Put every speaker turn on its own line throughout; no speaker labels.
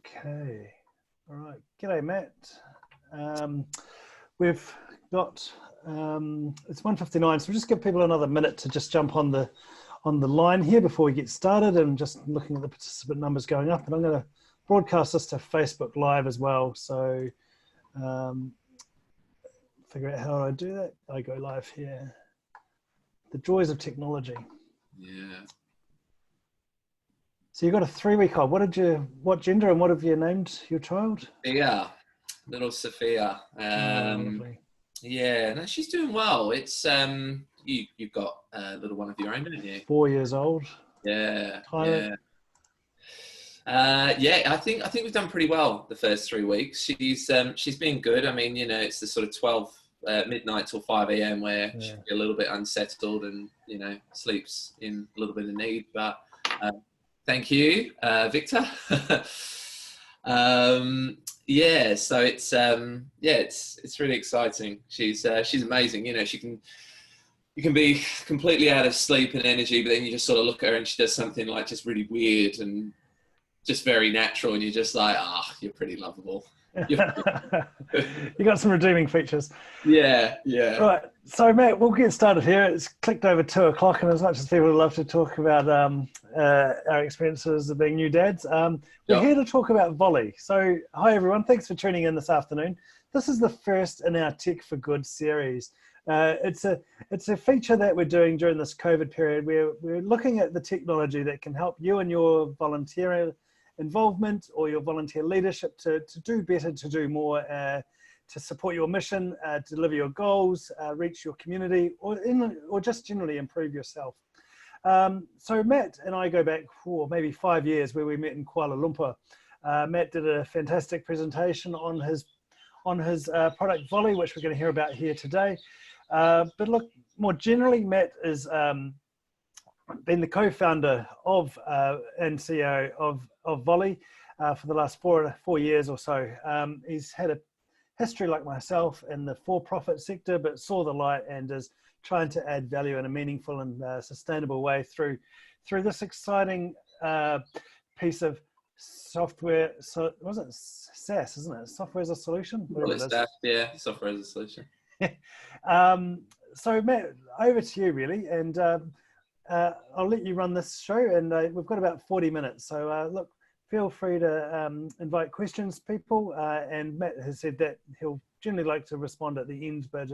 Okay. All right. G'day, Matt. We've got it's 1:59, so we'll just give people another minute to just jump on the line here before we get started, and just looking at the participant numbers going up. And I'm going to broadcast this to Facebook Live as well. So figure out how I do that. I go live here. The joys of technology.
Yeah.
So you've got a 3-week-old. What gender and what have you named your child?
Yeah, little Sophia.
Lovely.
Yeah, no, she's doing well. It's you've got a little one of your own, haven't you?
4 years old.
Yeah,
Pilot.
yeah. I think we've done pretty well the first 3 weeks. She's been good. I mean, you know, it's the sort of 12 midnight till 5 a.m. where she'll be a little bit unsettled and, you know, sleeps in a little bit of need. But thank you, Victor. Yeah, so it's really exciting. She's amazing. You know, you can be completely out of sleep and energy, but then you just sort of look at her and she does something like just really weird and just very natural, and you're just like, you're pretty lovable.
You got some redeeming features.
Yeah.
Right, so Matt, we'll get started here. It's clicked over 2 o'clock, and as much as people would love to talk about our experiences of being new dads, we're here to talk about Vollie. So hi everyone, thanks for tuning in this afternoon. This is the first in our Tech4Good series. It's a feature that we're doing during this COVID period. We're looking at the technology that can help you and your volunteer involvement or your volunteer leadership to do better, to do more, to support your mission, deliver your goals, reach your community, or just generally improve yourself. So Matt and I go back for maybe 5 years, where we met in Kuala Lumpur. Matt did a fantastic presentation on his product Vollie, which we're going to hear about here today. But look, more generally, Matt has been the co-founder of and CEO of Vollie for the last four years or so. He's had a history like myself in the for-profit sector, but saw the light and is trying to add value in a meaningful and sustainable way through this exciting piece of software. So was it SaaS, isn't it? Software as a solution?
Well, it's SaaS, yeah, software as a solution.
So Matt, over to you really, and I'll let you run this show, and we've got about 40 minutes. So look, feel free to invite questions, people, and Matt has said that he'll generally like to respond at the end, but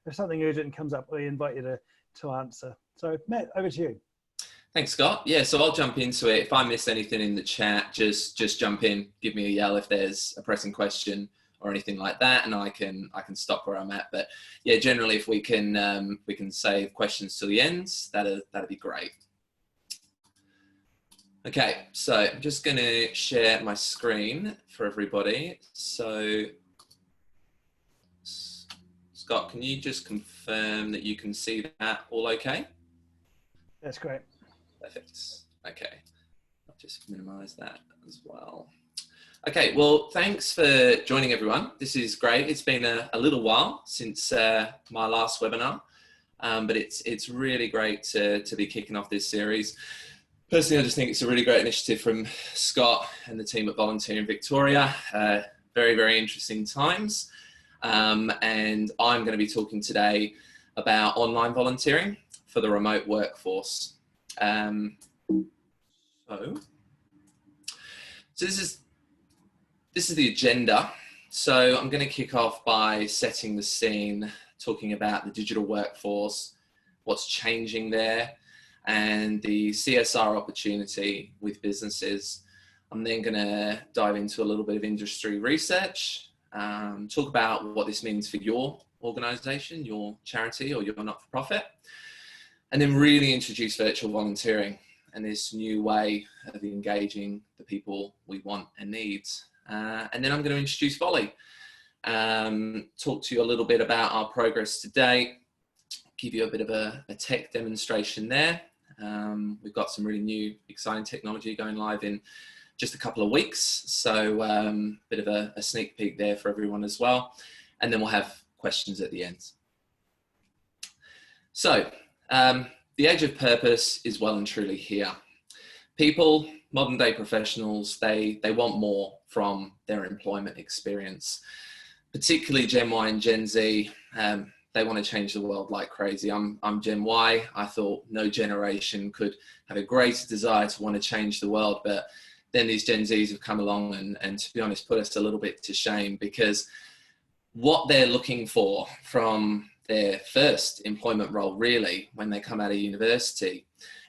if something urgent comes up, we invite you to answer. So Matt, over to you.
Thanks, Scott. Yeah, so I'll jump into it. If I miss anything in the chat, just jump in, give me a yell if there's a pressing question or anything like that, and I can stop where I'm at. But yeah, generally, if we can save questions to the end, that'd be great. Okay, so I'm just going to share my screen for everybody. So Scott, can you just confirm that you can see that all okay?
That's great.
Perfect. Okay, I'll just minimize that as well. Okay, well, thanks for joining everyone. This is great. It's been a little while since my last webinar, but it's really great to be kicking off this series. Personally, I just think it's a really great initiative from Scott and the team at Volunteering Victoria. Very, very interesting times. And I'm going to be talking today about online volunteering for the remote workforce. So this is the agenda. So I'm going to kick off by setting the scene, talking about the digital workforce, what's changing there, and the CSR opportunity with businesses. I'm then going to dive into a little bit of industry research, talk about what this means for your organisation, your charity or your not-for-profit, and then really introduce virtual volunteering and this new way of engaging the people we want and need. And then I'm going to introduce Vollie, talk to you a little bit about our progress today, give you a bit of a tech demonstration there. We've got some really new, exciting technology going live in just a couple of weeks. So bit of a sneak peek there for everyone as well. And then we'll have questions at the end. So the age of purpose is well and truly here. People modern day professionals, they want more from their employment experience, particularly Gen Y and Gen Z. They want to change the world like crazy. I'm Gen Y. I thought no generation could have a greater desire to want to change the world, but then these Gen Zs have come along and to be honest, put us a little bit to shame, because what they're looking for from their first employment role, really, when they come out of university,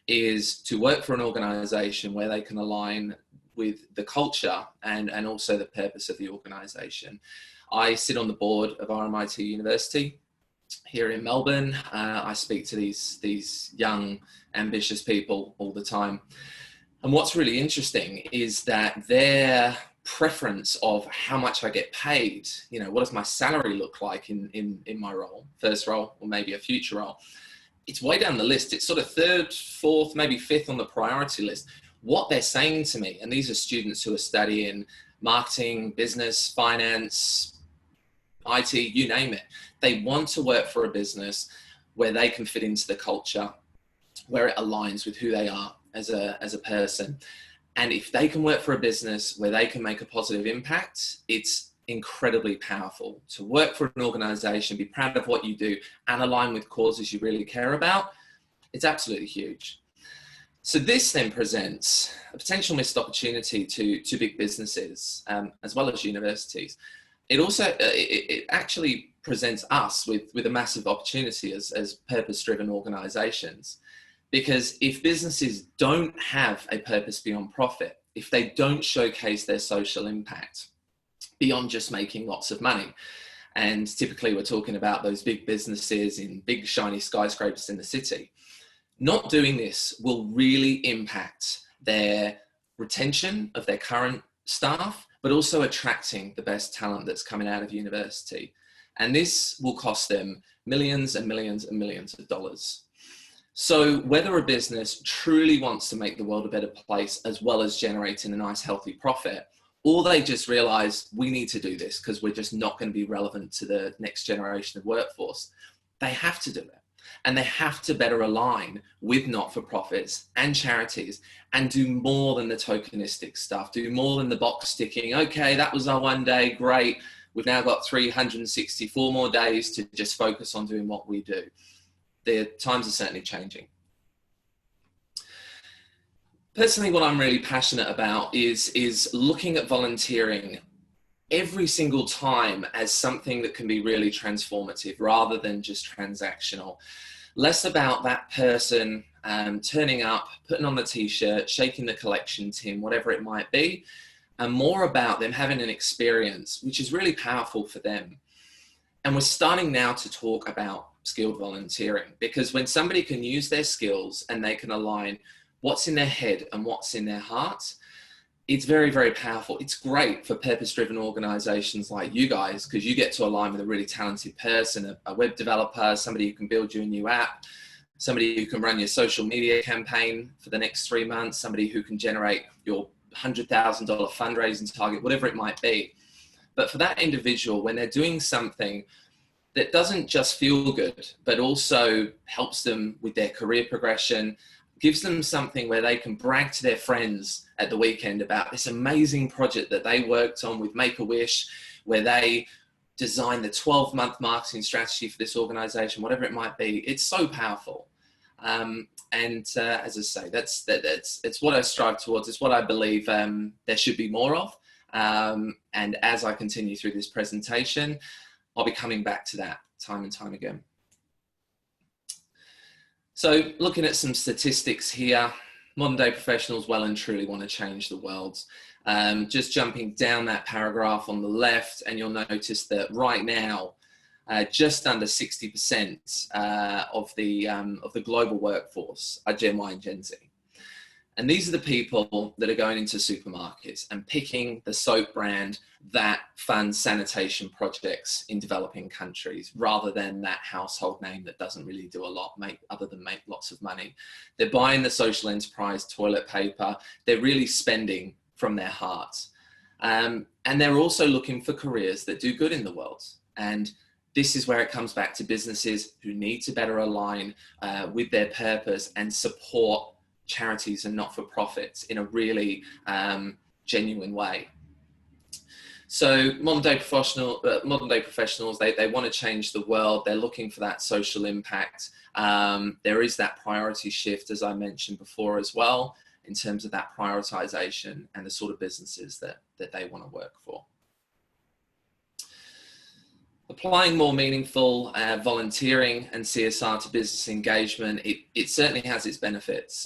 is to work for an organization where they can align with the culture and also the purpose of the organization. I sit on the board of RMIT University here in Melbourne. I speak to these young, ambitious people all the time. And what's really interesting is that their preference of how much I get paid, you know, what does my salary look like in my role, first role, or maybe a future role, it's way down the list. It's sort of third, fourth, maybe fifth on the priority list. What they're saying to me, and these are students who are studying marketing, business, finance, IT, you name it. They want to work for a business where they can fit into the culture, where it aligns with who they are as a person. And if they can work for a business where they can make a positive impact, it's incredibly powerful. To work for an organization, be proud of what you do, and align with causes you really care about, it's absolutely huge. So this then presents a potential missed opportunity to big businesses, as well as universities. It also, it actually presents us with a massive opportunity as purpose-driven organizations. Because if businesses don't have a purpose beyond profit, if they don't showcase their social impact beyond just making lots of money, and typically we're talking about those big businesses in big shiny skyscrapers in the city, not doing this will really impact their retention of their current staff, but also attracting the best talent that's coming out of university. And this will cost them millions and millions and millions of dollars. So whether a business truly wants to make the world a better place, as well as generating a nice, healthy profit, or they just realize we need to do this because we're just not going to be relevant to the next generation of workforce, they have to do it. And they have to better align with not-for-profits and charities and do more than the tokenistic stuff, do more than the box ticking. Okay, that was our one day, great. We've now got 364 more days to just focus on doing what we do. The times are certainly changing. Personally, what I'm really passionate about is looking at volunteering every single time as something that can be really transformative rather than just transactional. Less about that person turning up, putting on the t-shirt, shaking the collection tin, whatever it might be, and more about them having an experience which is really powerful for them. And we're starting now to talk about skilled volunteering, because when somebody can use their skills and they can align what's in their head and what's in their heart, it's very, very powerful. It's great for purpose-driven organizations like you guys, because you get to align with a really talented person, a web developer, somebody who can build you a new app, somebody who can run your social media campaign for the next 3 months, somebody who can generate your $100,000 fundraising target, whatever it might be. But for that individual, when they're doing something that doesn't just feel good, but also helps them with their career progression, gives them something where they can brag to their friends at the weekend about this amazing project that they worked on with Make-A-Wish, where they designed the 12-month marketing strategy for this organization, whatever it might be. It's so powerful. As I say, it's what I strive towards. It's what I believe there should be more of. And as I continue through this presentation, I'll be coming back to that time and time again. So looking at some statistics here, modern day professionals well and truly want to change the world. Just jumping down that paragraph on the left, and you'll notice that right now, just under 60% of the global workforce are Gen Y and Gen Z. And these are the people that are going into supermarkets and picking the soap brand that funds sanitation projects in developing countries, rather than that household name that doesn't really do a lot other than make lots of money. They're buying the social enterprise toilet paper. They're really spending from their hearts. And they're also looking for careers that do good in the world. And this is where it comes back to businesses who need to better align with their purpose and support charities and not-for-profits in a really genuine way. So modern day professionals, they want to change the world. They're looking for that social impact. There is that priority shift, as I mentioned before as well, in terms of that prioritization and the sort of businesses that they want to work for. Applying more meaningful volunteering and CSR to business engagement, it certainly has its benefits.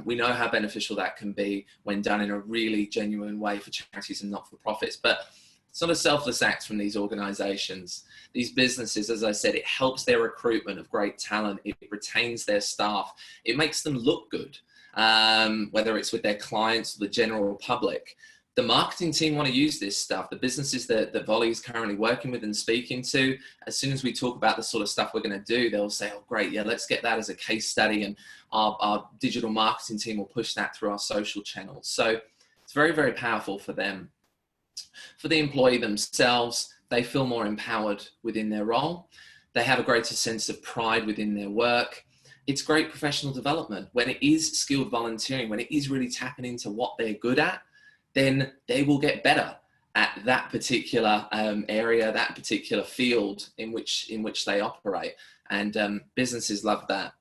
We know how beneficial that can be when done in a really genuine way for charities and not-for-profits, but it's not a selfless act from these organizations. These businesses, as I said, it helps their recruitment of great talent. It retains their staff. It makes them look good, whether it's with their clients or the general public. The marketing team want to use this stuff. The businesses that Vollie is currently working with and speaking to, as soon as we talk about the sort of stuff we're going to do, they'll say, oh, great, yeah, let's get that as a case study. And our digital marketing team will push that through our social channels. So it's very, very powerful for them. For the employee themselves, they feel more empowered within their role. They have a greater sense of pride within their work. It's great professional development. When it is skilled volunteering, when it is really tapping into what they're good at, then they will get better at that particular area, that particular field in which they operate. And businesses love that.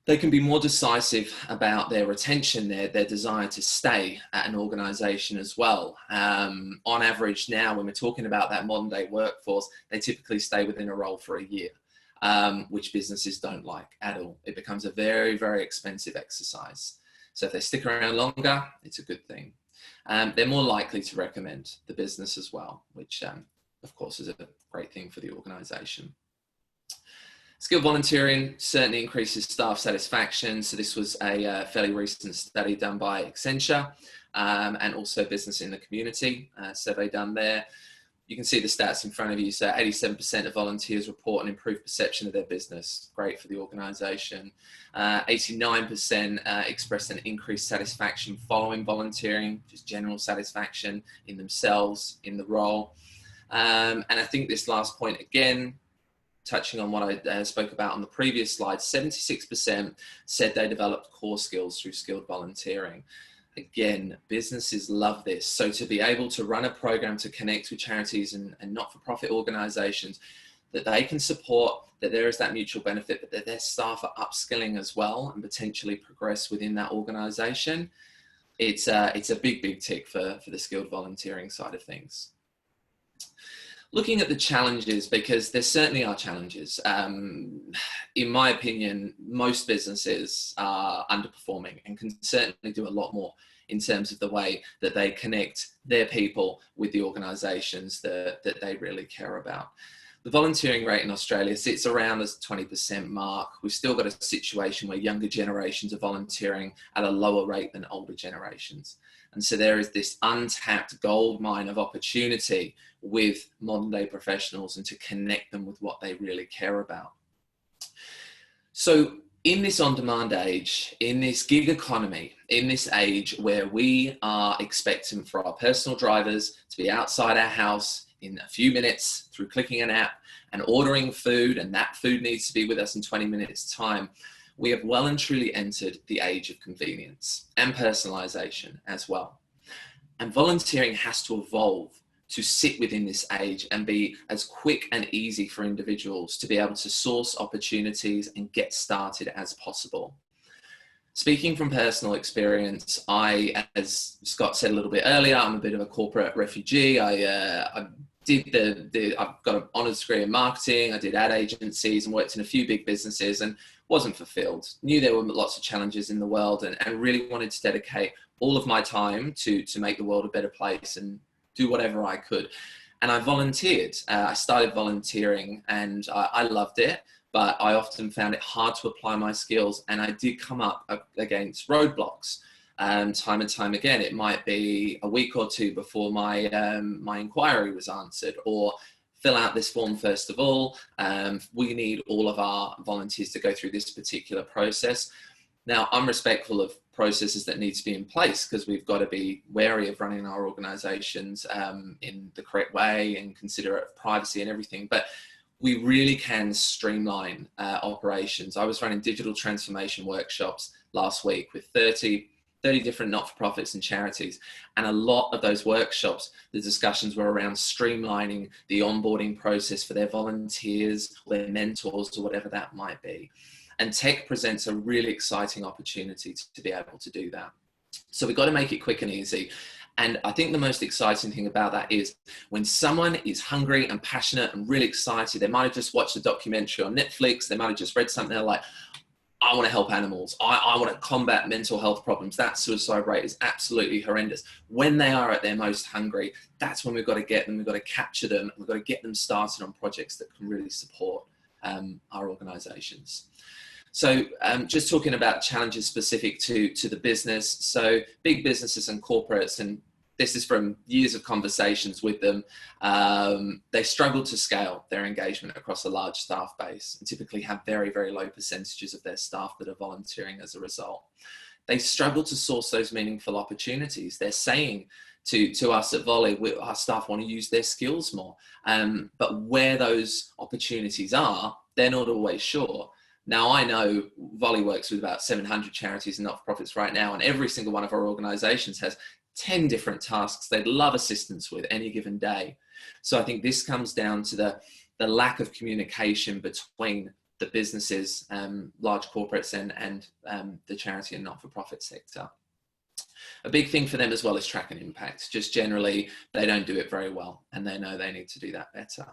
They can be more decisive about their retention, their desire to stay at an organization as well. On average now, when we're talking about that modern day workforce, they typically stay within a role for a year, which businesses don't like at all. It becomes a very, very expensive exercise. So if they stick around longer, it's a good thing. They're more likely to recommend the business as well, which of course is a great thing for the organization. Skilled volunteering certainly increases staff satisfaction. So this was a fairly recent study done by Accenture and also Business in the Community survey done there. You can see the stats in front of you. So 87% of volunteers report an improved perception of their business. Great for the organisation. 89% expressed an increased satisfaction following volunteering, just general satisfaction in themselves, in the role. And I think this last point again, touching on what I spoke about on the previous slide, 76% said they developed core skills through skilled volunteering. Again, businesses love this. So to be able to run a program to connect with charities and not-for-profit organizations that they can support, that there is that mutual benefit, but that their staff are upskilling as well and potentially progress within that organization, it's a big, big tick for the skilled volunteering side of things. Looking at the challenges, because there certainly are challenges. In my opinion, most businesses are underperforming and can certainly do a lot more in terms of the way that they connect their people with the organisations that they really care about. The volunteering rate in Australia sits around this 20% mark. We've still got a situation where younger generations are volunteering at a lower rate than older generations. And so there is this untapped gold mine of opportunity with modern day professionals and to connect them with what they really care about. So in this on-demand age, in this gig economy, in this age where we are expectant for our personal drivers to be outside our house in a few minutes through clicking an app and ordering food, and that food needs to be with us in 20 minutes time, we have well and truly entered the age of convenience and personalization as well. And volunteering has to evolve to sit within this age and be as quick and easy for individuals to be able to source opportunities and get started as possible. Speaking from personal experience, as Scott said a little bit earlier, I'm a bit of a corporate refugee. I've got an honours degree in marketing. I did ad agencies and worked in a few big businesses and wasn't fulfilled. Knew there were lots of challenges in the world and really wanted to dedicate all of my time to make the world a better place and do whatever I could. And I volunteered. I started volunteering and I loved it, but I often found it hard to apply my skills. And I did come up against roadblocks time and time again. It might be a week or two before my inquiry was answered, or fill out this form first of all. We need all of our volunteers to go through this particular process. Now, I'm respectful of processes that need to be in place because we've got to be wary of running our organisations in the correct way and considerate of privacy and everything. But we really can streamline operations. I was running digital transformation workshops last week with 30 different not-for-profits and charities. And a lot of those workshops, the discussions were around streamlining the onboarding process for their volunteers, their mentors, or whatever that might be. And tech presents a really exciting opportunity to be able to do that. So we've got to make it quick and easy. And I think the most exciting thing about that is when someone is hungry and passionate and really excited, they might have just watched a documentary on Netflix, they might have just read something, they're like, I want to help animals. I want to combat mental health problems. That suicide rate is absolutely horrendous. When they are at their most hungry, that's when we've got to get them, we've got to capture them, we've got to get them started on projects that can really support our organisations. So just talking about challenges specific to the business. So big businesses and corporates, and this is from years of conversations with them, they struggle to scale their engagement across a large staff base and typically have very, very low percentages of their staff that are volunteering as a result. They struggle to source those meaningful opportunities. They're saying to us at Vollie, our staff want to use their skills more, but where those opportunities are, they're not always sure. Now, I know Vollie works with about 700 charities and not-for-profits right now, and every single one of our organisations has 10 different tasks they'd love assistance with any given day. So I think this comes down to the lack of communication between the businesses, large corporates and the charity and not-for-profit sector. A big thing for them as well is track and impact. Just generally, they don't do it very well, and they know they need to do that better.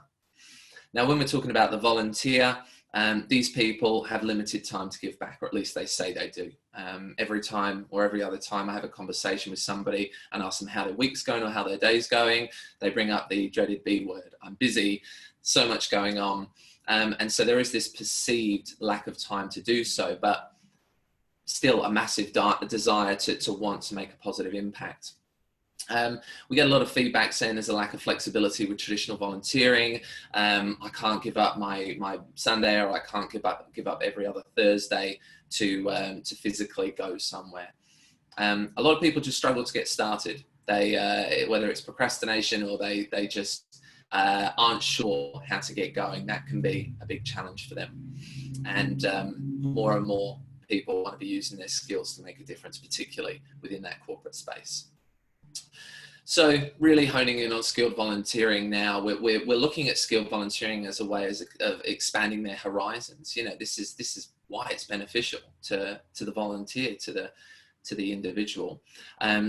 Now, when we're talking about the volunteer, these people have limited time to give back, or at least they say they do. Every time or every other time I have a conversation with somebody and ask them how their week's going or how their day's going, they bring up the dreaded B word. I'm busy, so much going on. And so there is this perceived lack of time to do so, but still a massive desire to want to make a positive impact. We get a lot of feedback saying there's a lack of flexibility with traditional volunteering. I can't give up my Sunday, or I can't give up every other Thursday to physically go somewhere. A lot of people just struggle to get started. They whether it's procrastination or they just aren't sure how to get going. That can be a big challenge for them. And more and more people want to be using their skills to make a difference, particularly within that corporate space. So really honing in on skilled volunteering now, we're looking at skilled volunteering as a way of expanding their horizons. You know, this is why it's beneficial to the volunteer, to the individual.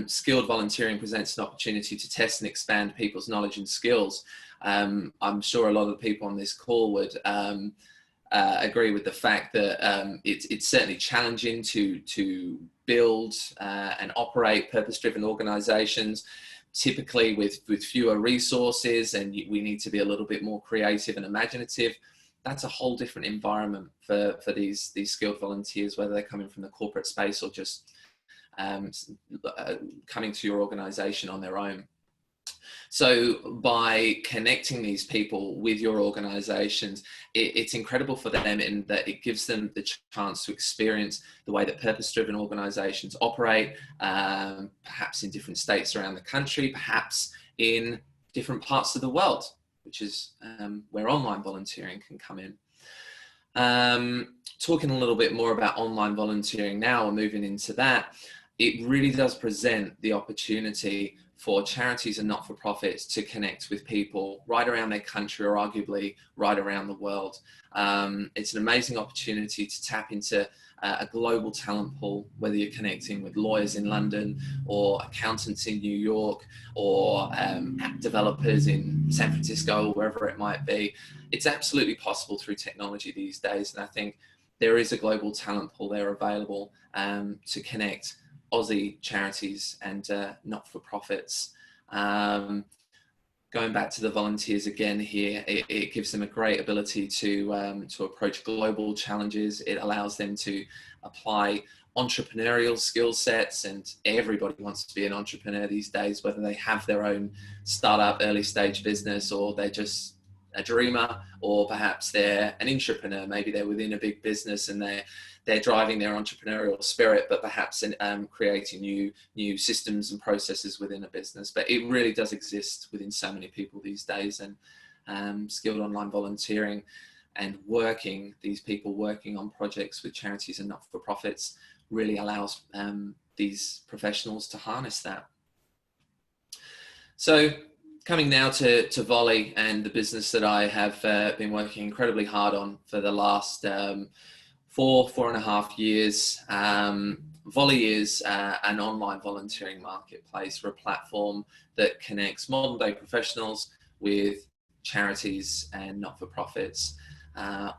Skilled volunteering presents an opportunity to test and expand people's knowledge and skills. I'm sure a lot of the people on this call would agree with the fact that it's certainly challenging to build and operate purpose-driven organizations, typically with fewer resources, and we need to be a little bit more creative and imaginative. That's a whole different environment for these skilled volunteers, whether they're coming from the corporate space or just coming to your organization on their own. So by connecting these people with your organizations, it's incredible for them in that it gives them the chance to experience the way that purpose-driven organizations operate, perhaps in different states around the country, perhaps in different parts of the world, which is where online volunteering can come in. Talking a little bit more about online volunteering now and moving into that, it really does present the opportunity for charities and not-for-profits to connect with people right around their country, or arguably right around the world. It's an amazing opportunity to tap into a global talent pool, whether you're connecting with lawyers in London or accountants in New York or app developers in San Francisco, or wherever it might be. It's absolutely possible through technology these days, and I think there is a global talent pool there available to connect Aussie charities and not-for-profits. Going back to the volunteers again here, it gives them a great ability to approach global challenges. It allows them to apply entrepreneurial skill sets, and everybody wants to be an entrepreneur these days, whether they have their own startup, early stage business, or they're just a dreamer, or perhaps they're an intrapreneur. Maybe they're within a big business and they're driving their entrepreneurial spirit, but perhaps creating new systems and processes within a business. But it really does exist within so many people these days, and skilled online volunteering and these people working on projects with charities and not-for-profits really allows these professionals to harness that. So coming now to Vollie and the business that I have been working incredibly hard on for the last 4.5 years. Vollie is an online volunteering marketplace, or a platform that connects modern day professionals with charities and not-for-profits.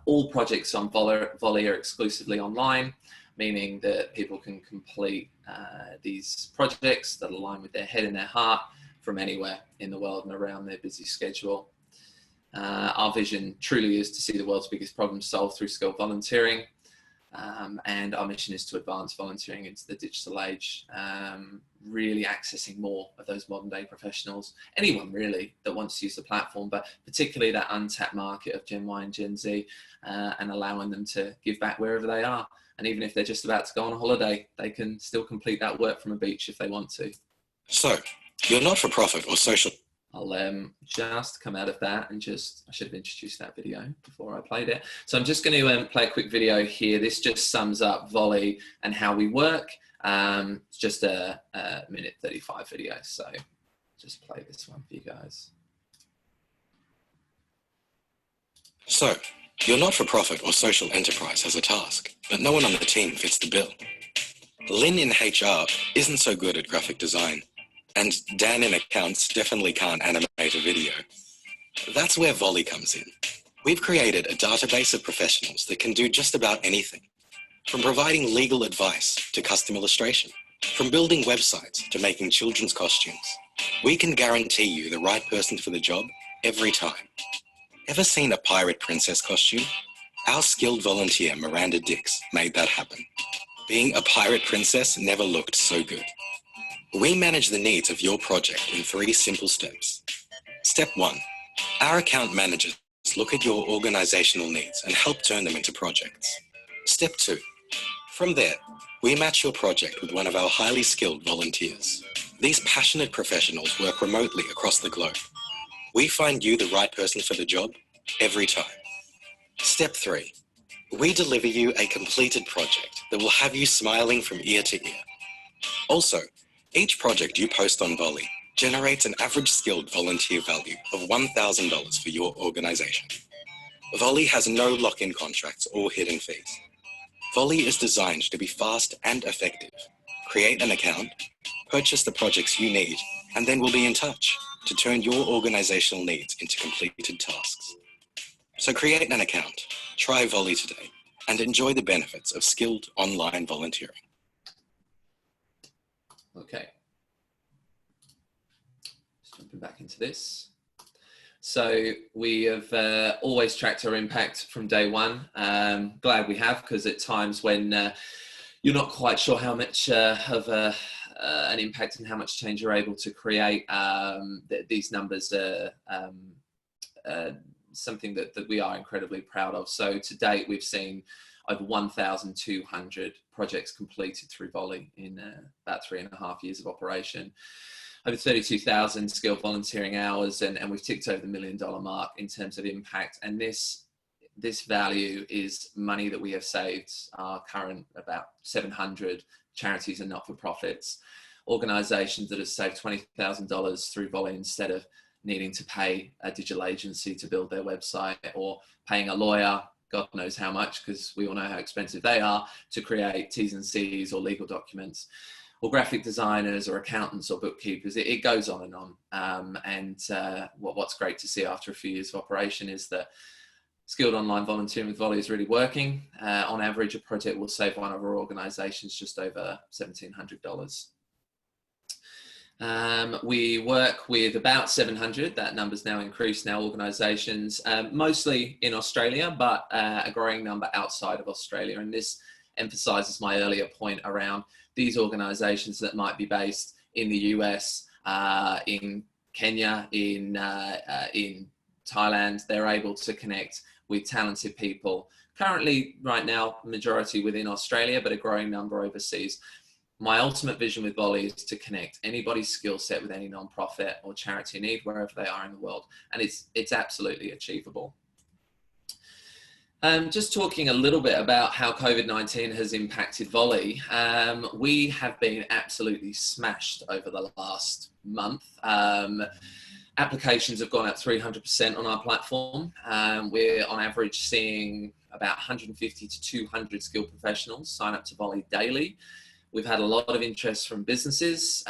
All projects on Vollie are exclusively online, meaning that people can complete these projects that align with their head and their heart from anywhere in the world and around their busy schedule. Our vision truly is to see the world's biggest problems solved through skilled volunteering. And our mission is to advance volunteering into the digital age, really accessing more of those modern day professionals, anyone really that wants to use the platform, but particularly that untapped market of Gen Y and Gen Z, and allowing them to give back wherever they are. And even if they're just about to go on a holiday, they can still complete that work from a beach if they want to.
So, you're not for profit or social.
I'll just come out of that and I should have introduced that video before I played it. So I'm just going to play a quick video here. This just sums up Vollie and how we work. It's just a minute 35 video. So just play this one for you guys.
So, your not-for-profit or social enterprise has a task, but no one on the team fits the bill. Lynn in HR isn't so good at graphic design, and Dan in accounts definitely can't animate a video. That's where Vollie comes in. We've created a database of professionals that can do just about anything, from providing legal advice to custom illustration, from building websites to making children's costumes. We can guarantee you the right person for the job every time. Ever seen a pirate princess costume? Our skilled volunteer Miranda Dix made that happen. Being a pirate princess never looked so good. We manage the needs of your project in 3 simple steps. Step 1, our account managers look at your organizational needs and help turn them into projects. Step 2, from there, we match your project with one of our highly skilled volunteers. These passionate professionals work remotely across the globe. We find you the right person for the job every time. Step 3, we deliver you a completed project that will have you smiling from ear to ear. Also, each project you post on Vollie generates an average skilled volunteer value of $1,000 for your organization. Vollie has no lock-in contracts or hidden fees. Vollie is designed to be fast and effective. Create an account, purchase the projects you need, and then we'll be in touch to turn your organizational needs into completed tasks. So create an account, try Vollie today, and enjoy the benefits of skilled online volunteering.
Okay, just jumping back into this. So we have always tracked our impact from day one. Glad we have, because at times when you're not quite sure how much of an impact and how much change you're able to create, these numbers are something that we are incredibly proud of. So to date, we've seen over 1,200 projects completed through Vollie in about 3.5 years of operation. Over 32,000 skilled volunteering hours, and we've ticked over the $1 million mark in terms of impact. And this value is money that we have saved our current about 700 charities and not-for-profits, organisations that have saved $20,000 through Vollie instead of needing to pay a digital agency to build their website, or paying a lawyer, God knows how much, because we all know how expensive they are, to create T's and C's or legal documents, or graphic designers or accountants or bookkeepers. It goes on and on. What's great to see after a few years of operation is that skilled online volunteering with Vollie is really working. On average, a project will save one of our organisations just over $1,700. We work with about 700, that number's now increased now, organisations, mostly in Australia, but a growing number outside of Australia. And this emphasises my earlier point around these organisations that might be based in the US, in Kenya, in Thailand. They're able to connect with talented people. Currently, right now, majority within Australia, but a growing number overseas. My ultimate vision with Vollie is to connect anybody's skill set with any non-profit or charity need wherever they are in the world. And it's absolutely achievable. Just talking a little bit about how COVID-19 has impacted Vollie. We have been absolutely smashed over the last month. Applications have gone up 300% on our platform. We're on average seeing about 150 to 200 skilled professionals sign up to Vollie daily. We've had a lot of interest from businesses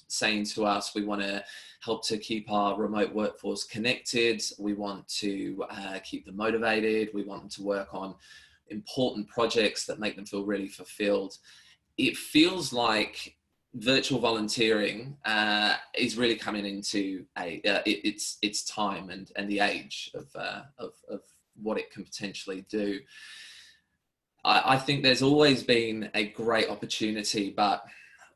saying to us, we want to help to keep our remote workforce connected. We want to keep them motivated. We want them to work on important projects that make them feel really fulfilled. It feels like virtual volunteering is really coming into its time and the age of what it can potentially do. I think there's always been a great opportunity, but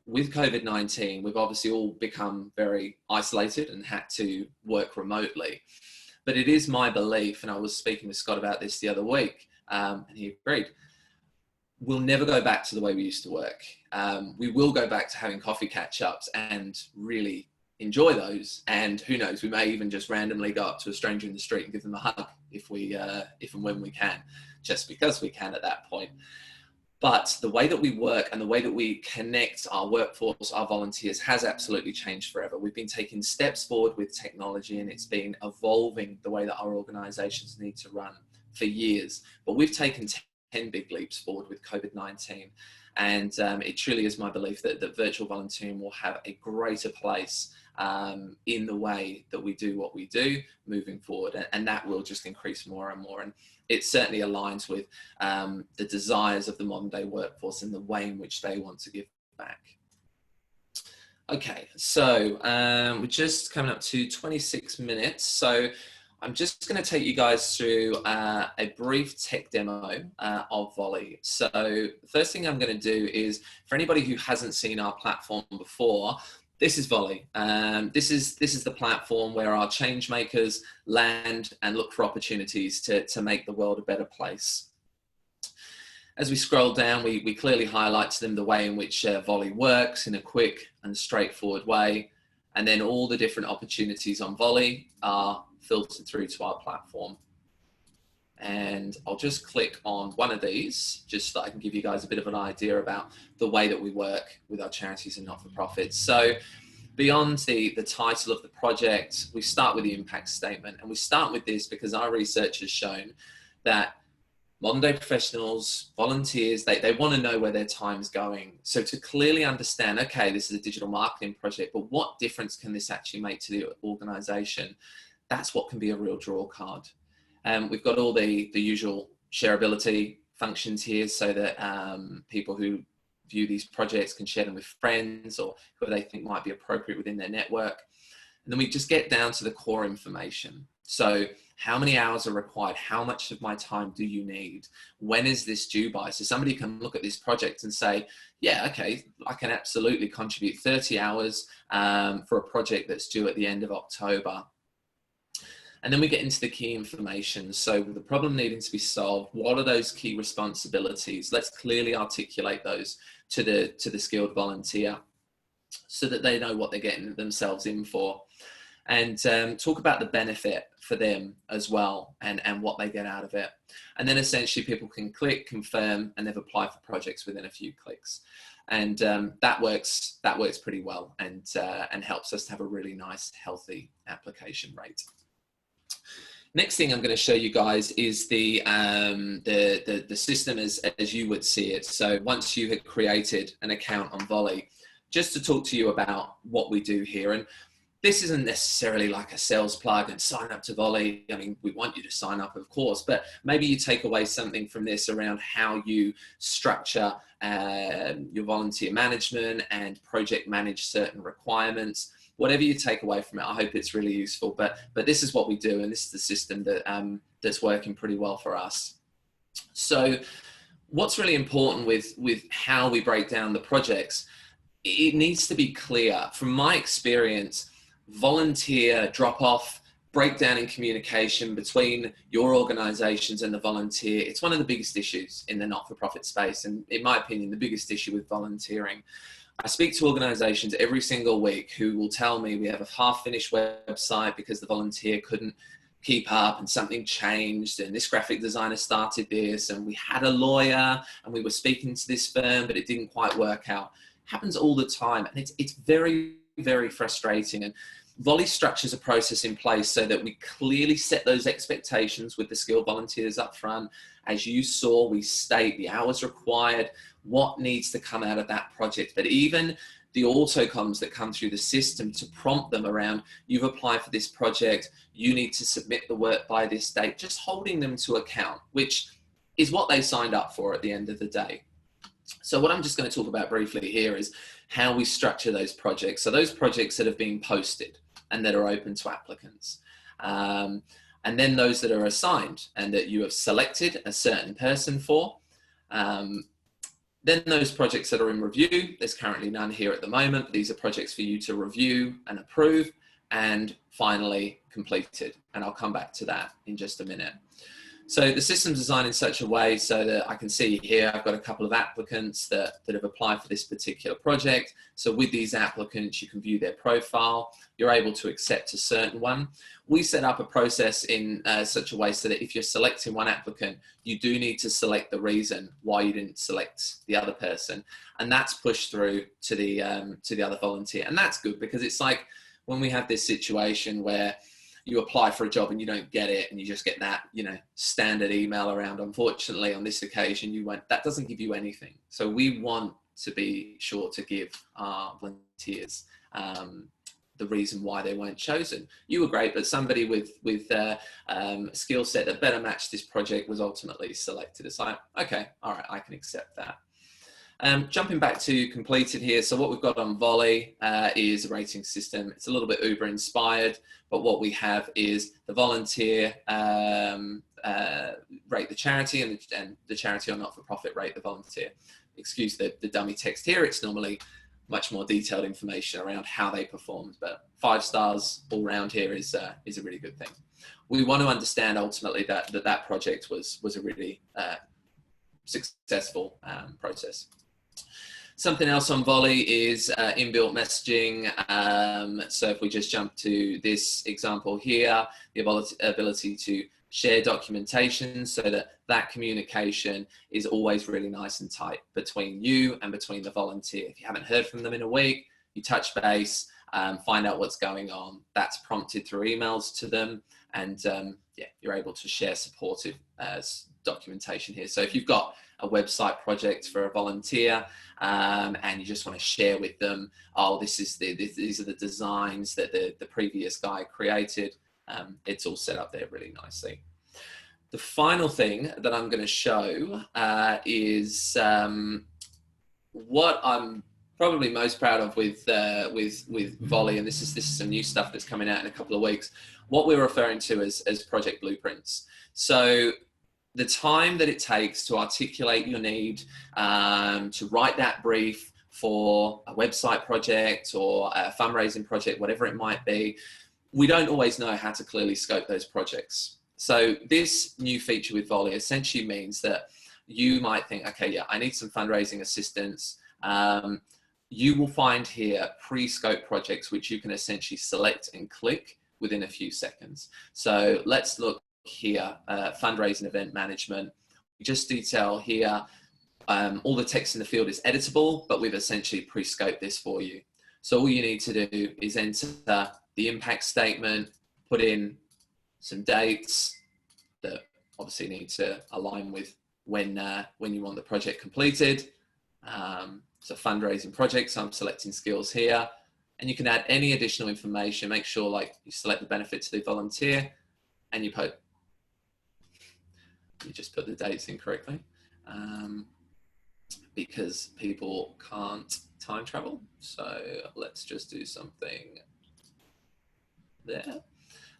with COVID-19, we've obviously all become very isolated and had to work remotely. But it is my belief, and I was speaking with Scott about this the other week, and he agreed, we'll never go back to the way we used to work. We will go back to having coffee catch-ups and really enjoy those. And who knows, we may even just randomly go up to a stranger in the street and give them a hug if and when we can, just because we can at that point. But the way that we work and the way that we connect our workforce, our volunteers, has absolutely changed forever. We've been taking steps forward with technology, and it's been evolving the way that our organizations need to run for years. But we've taken 10 big leaps forward with COVID-19. And it truly is my belief that virtual volunteering will have a greater place in the way that we do what we do moving forward. And that will just increase more and more. And it certainly aligns with the desires of the modern day workforce and the way in which they want to give back. Okay, so we're just coming up to 26 minutes. So I'm just going to take you guys through a brief tech demo of Vollie. So the first thing I'm going to do is, for anybody who hasn't seen our platform before, this is Vollie. This is the platform where our change makers land and look for opportunities to make the world a better place. As we scroll down, we clearly highlight to them the way in which Vollie works in a quick and straightforward way. And then all the different opportunities on Vollie are filtered through to our platform. And I'll just click on one of these just so that I can give you guys a bit of an idea about the way that we work with our charities and not-for-profits. So beyond the title of the project, we start with the impact statement. And we start with this because our research has shown that modern day professionals, volunteers, they want to know where their time's going. So to clearly understand, okay, this is a digital marketing project, but what difference can this actually make to the organization? That's what can be a real draw card. We've got all the usual shareability functions here so that people who view these projects can share them with friends or who they think might be appropriate within their network. And then we just get down to the core information. So how many hours are required? How much of my time do you need? When is this due by? So somebody can look at this project and say, yeah, okay, I can absolutely contribute 30 hours for a project that's due at the end of October. And then we get into the key information. So with the problem needing to be solved, what are those key responsibilities? Let's clearly articulate those to the skilled volunteer so that they know what they're getting themselves in for. And talk about the benefit for them as well and what they get out of it. And then essentially people can click, confirm, and they've applied for projects within a few clicks. And that works pretty well and helps us to have a really nice, healthy application rate. Next thing I'm going to show you guys is the system as you would see it. So once you had created an account on Vollie, just to talk to you about what we do here. And this isn't necessarily like a sales plug and sign up to Vollie. I mean, we want you to sign up, of course, but maybe you take away something from this around how you structure your volunteer management and project manage certain requirements. Whatever you take away from it, I hope it's really useful. But this is what we do, and this is the system that that's working pretty well for us. So what's really important with how we break down the projects, it needs to be clear. From my experience, volunteer drop-off, breakdown in communication between your organizations and the volunteer, it's one of the biggest issues in the not-for-profit space, and in my opinion, the biggest issue with volunteering. I speak to organizations every single week who will tell me we have a half-finished website because the volunteer couldn't keep up, and something changed, and this graphic designer started this, and we had a lawyer and we were speaking to this firm, but it didn't quite work out. It happens all the time, and it's very, very frustrating. And Vollie structures a process in place so that we clearly set those expectations with the skilled volunteers up front. As you saw, we state the hours required, what needs to come out of that project, but even the autocoms that come through the system to prompt them around, you've applied for this project, you need to submit the work by this date, just holding them to account, which is what they signed up for at the end of the day. So what I'm just going to talk about briefly here is how we structure those projects. So those projects that have been posted and that are open to applicants. And then those that are assigned and that you have selected a certain person for. Then those projects that are in review, there's currently none here at the moment, but these are projects for you to review and approve, and finally completed. And I'll come back to that in just a minute. So the system's designed in such a way so that I can see here, I've got a couple of applicants that have applied for this particular project. So with these applicants, you can view their profile. You're able to accept a certain one. We set up a process in such a way so that if you're selecting one applicant, you do need to select the reason why you didn't select the other person. And that's pushed through to the other volunteer. And that's good, because it's like when we have this situation where you apply for a job and you don't get it, and you just get that, you know, standard email around. Unfortunately, on this occasion, that doesn't give you anything. So we want to be sure to give our volunteers the reason why they weren't chosen. You were great, but somebody with a skill set that better matched this project was ultimately selected. It's like, okay, all right, I can accept that. Jumping back to completed here. So what we've got on Vollie is a rating system. It's a little bit Uber inspired, but what we have is the volunteer rate the charity, and the charity or not-for-profit rate the volunteer. Excuse the dummy text here. It's normally much more detailed information around how they performed, but 5 stars all round here is a really good thing. We want to understand ultimately that project was a really successful process. Something else on Vollie is inbuilt messaging. So if we just jump to this example here, the ability to share documentation so that communication is always really nice and tight between you and between the volunteer. If you haven't heard from them in a week, you touch base, find out what's going on. That's prompted through emails to them, and yeah, you're able to share supportive documentation here. So if you've got a website project for a volunteer and you just want to share with them, oh, these are the designs that the previous guy created, it's all set up there really nicely. The final thing that I'm going to show is what I'm probably most proud of with Vollie, and this is some new stuff that's coming out in a couple of weeks, what we're referring to as project blueprints. So the time that it takes to articulate your need, to write that brief for a website project or a fundraising project, whatever it might be, we don't always know how to clearly scope those projects. So this new feature with Vollie essentially means that you might think, okay, yeah, I need some fundraising assistance. You will find here pre-scope projects, which you can essentially select and click within a few seconds. So let's look here, fundraising event management. We just detail here, all the text in the field is editable, but we've essentially pre-scoped this for you. So all you need to do is enter the impact statement, put in some dates that obviously need to align with when you want the project completed. So fundraising projects, I'm selecting skills here, and you can add any additional information. Make sure like you select the benefit to the volunteer, and you just put the dates in correctly, because people can't time travel. So let's just do something there.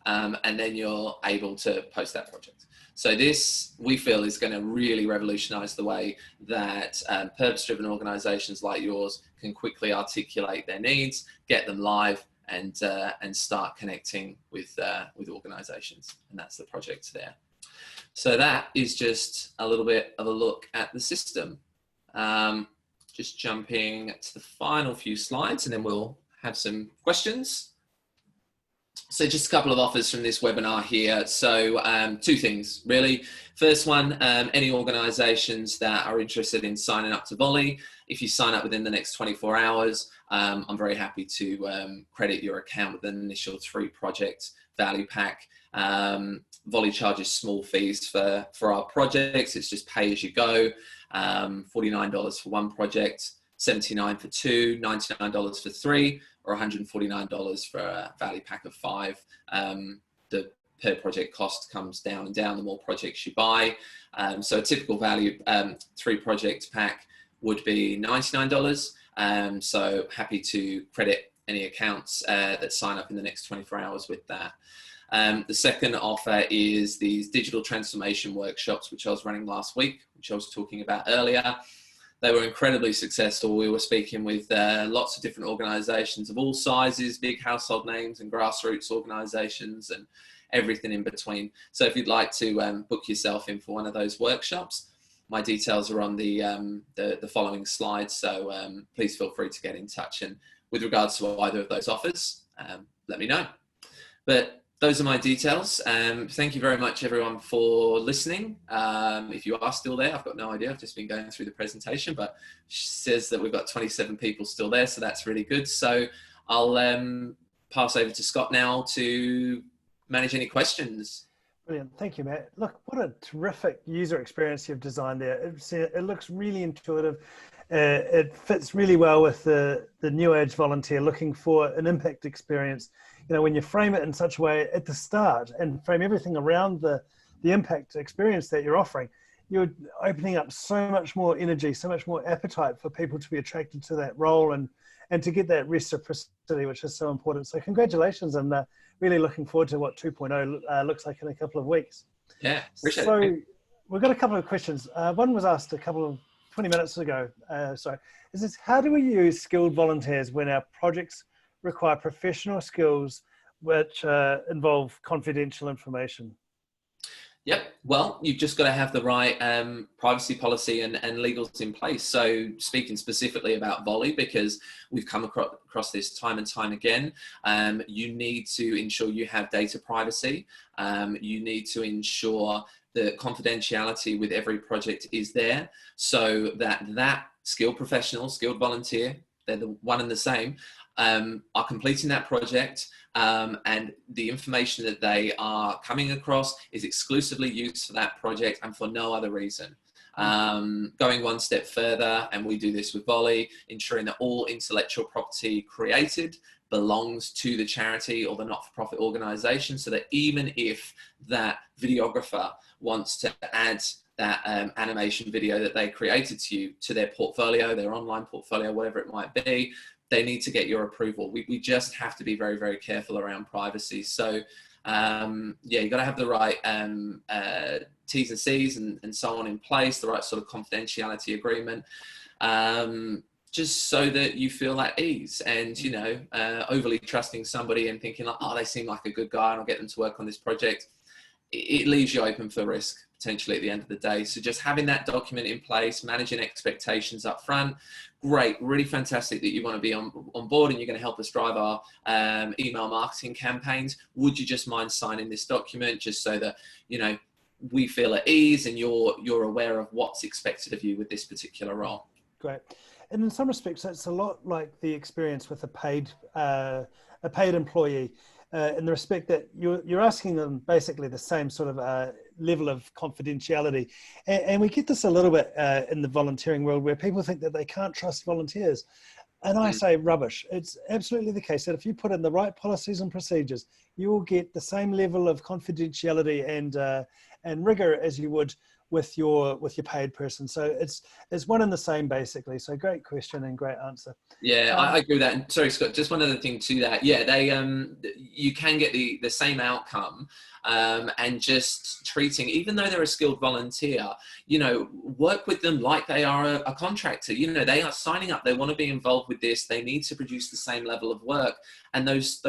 And then you're able to post that project. So this, we feel, is going to really revolutionize the way that purpose-driven organizations like yours can quickly articulate their needs, get them live, and start connecting with organizations. And that's the project there. So that is just a little bit of a look at the system. Just jumping to the final few slides, and then we'll have some questions. So just a couple of offers from this webinar here. So two things really. First one, any organisations that are interested in signing up to Vollie, if you sign up within the next 24 hours, I'm very happy to credit your account with an initial 3 project value pack. Vollie charges small fees for our projects. It's just pay as you go, $49 for 1 project, $79 for 2, $99 for 3, or $149 for a value pack of 5. The per project cost comes down and down the more projects you buy. So a typical value 3 project pack would be $99. So happy to credit any accounts that sign up in the next 24 hours with that. The second offer is these digital transformation workshops, which I was running last week, which I was talking about earlier. They were incredibly successful. We were speaking with lots of different organisations of all sizes, big household names and grassroots organisations and everything in between. So if you'd like to book yourself in for one of those workshops, my details are on the following slides. So please feel free to get in touch. And with regards to either of those offers, let me know. But those are my details. Thank you very much, everyone, for listening. If you are still there, I've got no idea. I've just been going through the presentation, but it says that we've got 27 people still there, so that's really good. So I'll pass over to Scott now to manage any questions.
Brilliant. Thank you, Matt. Look, what a terrific user experience you've designed there. It looks really intuitive. It fits really well with the new age volunteer looking for an impact experience. You know, when you frame it in such a way at the start and frame everything around the impact experience that you're offering, you're opening up so much more energy, so much more appetite for people to be attracted to that role and to get that reciprocity, which is so important. So congratulations, and really looking forward to what 2.0 looks like in a couple of weeks.
Yeah, appreciate
so
it.
We've got a couple of questions. One was asked a couple of 20 minutes ago. Is this, how do we use skilled volunteers when our projects require professional skills which involve confidential information?
Yep. Well, you've just got to have the right privacy policy and legals in place. So speaking specifically about Vollie, because we've come across this time and time again, you need to ensure you have data privacy. You need to ensure that confidentiality with every project is there, so that skilled professional, skilled volunteer, they're the one and the same, are completing that project, and the information that they are coming across is exclusively used for that project and for no other reason. Going one step further, and we do this with Vollie, ensuring that all intellectual property created belongs to the charity or the not-for-profit organisation, so that even if that videographer wants to add that animation video that they created to their portfolio, their online portfolio, whatever it might be, they need to get your approval. We just have to be very, very careful around privacy. So yeah, you've got to have the right T's and C's and so on in place, the right sort of confidentiality agreement, just so that you feel at ease. And, you know, overly trusting somebody and thinking like, oh, they seem like a good guy and I'll get them to work on this project, it leaves you open for risk potentially at the end of the day. So just having that document in place, managing expectations up front, great, really fantastic that you want to be on board and you're going to help us drive our email marketing campaigns. Would you just mind signing this document just so that, you know, we feel at ease and you're aware of what's expected of you with this particular role? Great.
And in some respects, it's a lot like the experience with a paid employee, in the respect that you're asking them basically the same sort of level of confidentiality. And we get this a little bit in the volunteering world where people think that they can't trust volunteers. And I say rubbish. It's absolutely the case that if you put in the right policies and procedures, you will get the same level of confidentiality and rigor as you would with your paid person. So it's one and the same basically. So great question and great answer.
Yeah, I agree with that. And sorry, Scott, just one other thing to that. Yeah, they you can get the same outcome, and just treating, even though they're a skilled volunteer, you know, work with them like they are a contractor. You know, they are signing up, they want to be involved with this, they need to produce the same level of work and those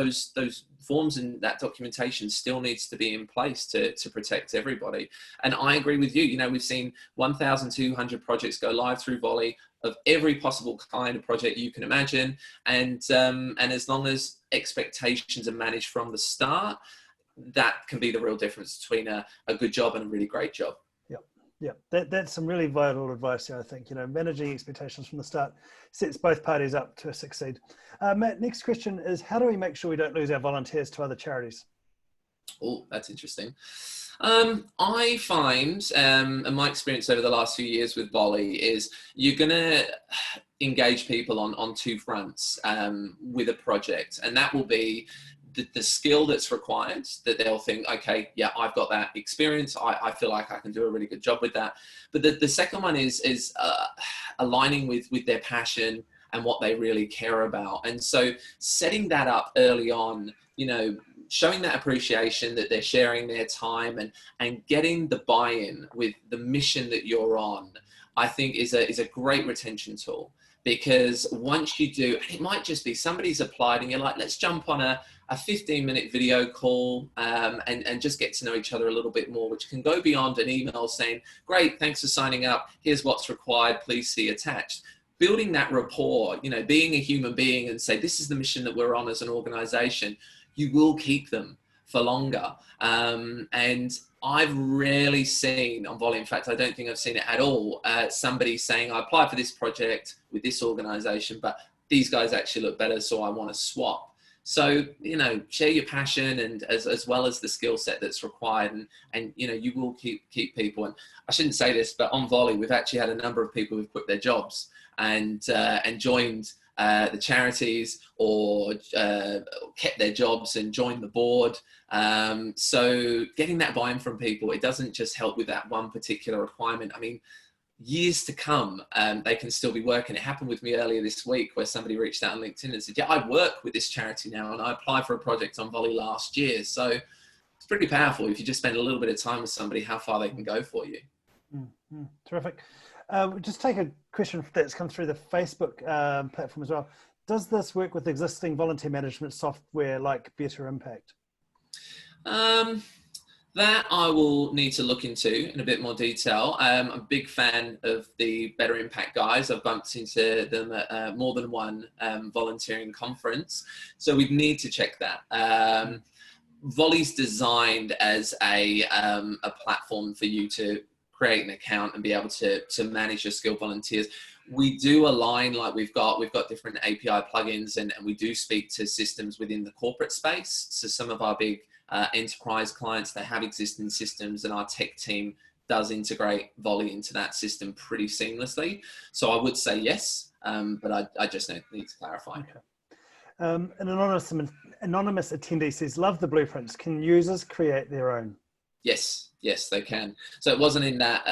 forms and that documentation still needs to be in place to protect everybody. And I agree with you. You know, we've seen 1,200 projects go live through Vollie of every possible kind of project you can imagine, and as long as expectations are managed from the start, that can be the real difference between a good job and a really great job.
Yeah, that's some really vital advice here, I think. You know, managing expectations from the start sets both parties up to succeed. Matt, next question is, how do we make sure we don't lose our volunteers to other charities?
Oh, that's interesting. I find, and my experience over the last few years with Vollie is you're going to engage people on two fronts with a project, and that will be the skill that's required, that they'll think, okay, yeah, I've got that experience. I feel like I can do a really good job with that. But the second one is aligning with their passion and what they really care about. And so setting that up early on, you know, showing that appreciation that they're sharing their time and getting the buy-in with the mission that you're on, I think is a great retention tool. Because once you do, it might just be somebody's applied and you're like, let's jump on a 15-minute video call and just get to know each other a little bit more, which can go beyond an email saying, great, thanks for signing up. Here's what's required. Please see attached. Building that rapport, you know, being a human being and say, this is the mission that we're on as an organization, you will keep them for longer. And I've rarely seen on Vollie, in fact, I don't think I've seen it at all, somebody saying, I applied for this project with this organization, but these guys actually look better, so I want to swap. So, you know, share your passion and as well as the skill set that's required, and you know, you will keep people. And I shouldn't say this, but on Vollie, we've actually had a number of people who've quit their jobs and joined the charities or kept their jobs and joined the board. So getting that buy-in from people, it doesn't just help with that one particular requirement. I mean, years to come, they can still be working. It happened with me earlier this week where somebody reached out on LinkedIn and said, yeah, I work with this charity now and I applied for a project on Vollie last year. So it's pretty powerful if you just spend a little bit of time with somebody, how far they can go for you.
Terrific. Just take a question that's come through the Facebook platform as well. Does this work with existing volunteer management software like Better Impact?
That I will need to look into in a bit more detail. I'm a big fan of the Better Impact guys. I've bumped into them at more than one volunteering conference. So we'd need to check that. Vollie's designed as a platform for you to create an account and be able to manage your skilled volunteers. We do align, like we've got different API plugins and we do speak to systems within the corporate space. So some of our big enterprise clients, they have existing systems and our tech team does integrate Vollie into that system pretty seamlessly. So I would say yes, but I just need to clarify.
Okay. An anonymous attendee says, love the blueprints. Can users create their own?
Yes, they can. So it wasn't in that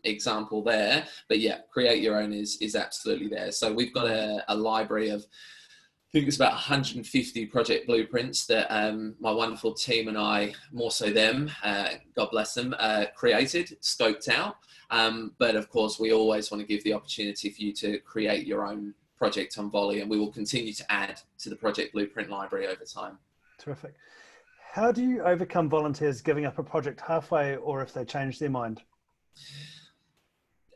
example there, but yeah, create your own is absolutely there. So we've got a library of, I think it's about 150 project blueprints that my wonderful team and I, more so them, God bless them, created, scoped out. But of course, we always want to give the opportunity for you to create your own project on Vollie, and we will continue to add to the project blueprint library over time.
Terrific. How do you overcome volunteers giving up a project halfway or if they change their mind?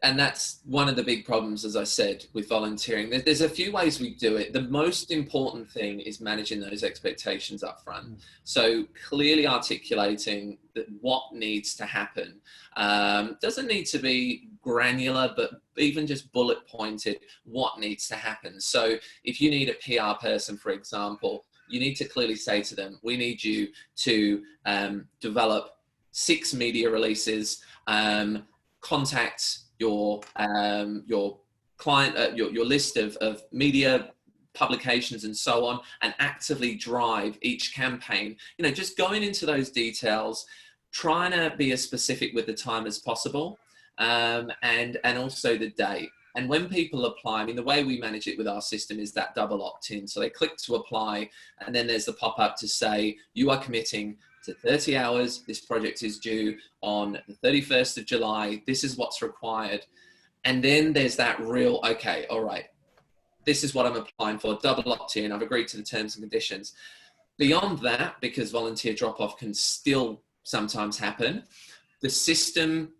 And that's one of the big problems, as I said, with volunteering. There's a few ways we do it. The most important thing is managing those expectations up front. So clearly articulating that what needs to happen. Doesn't need to be granular, but even just bullet pointed what needs to happen. So if you need a PR person, for example, you need to clearly say to them, we need you to develop 6 media releases, contact your client, your list of media publications and so on, and actively drive each campaign. You know, just going into those details, trying to be as specific with the time as possible, and also the date. And when people apply, I mean, the way we manage it with our system is that double opt-in. So they click to apply, and then there's the pop-up to say, you are committing to 30 hours. This project is due on the 31st of July. This is what's required. And then there's that real, okay, all right, this is what I'm applying for, double opt-in, I've agreed to the terms and conditions. Beyond that, because volunteer drop-off can still sometimes happen, the system